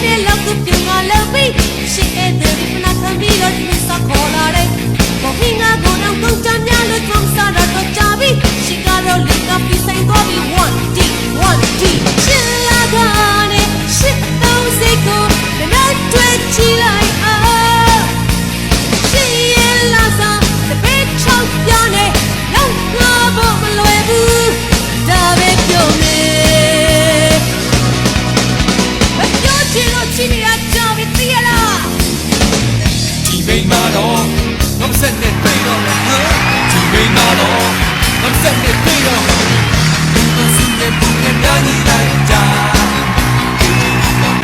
နဲ့လောက်ကိုပြုံမလုပ်ပြီးရှစ်ဧတဲ့ဒီဖနာခံပြီးတော့ဒီစခေါ်လာတယ်ဘောဟင်းငါကိုတော့ကုန်ကြများလို့ထုံးစားတော့ကြပြီရှစ်ကတော့လက်ကပြီးဆိုင်သွားပြီး 1D ရှစ်လာကနေရှစ်သုံးစိတ်ကိုမနဲ့တွေ့ချလိုက်အောင်ရှစ်ရဲ့လာစားတပည့်ချောက်ပြနေလောက်လာဖို့မလွယ်ဘူးဒါပဲပြောနေမပြောချင်လို့ချင်ရကြပြီသိရလားဒီမိန်းမတော့ငါမဆက်နဲ့တွေ့တော့မယ်ဒီမိန်းမတော့ငါမဆက်နဲ့တွေ့တော့မယ်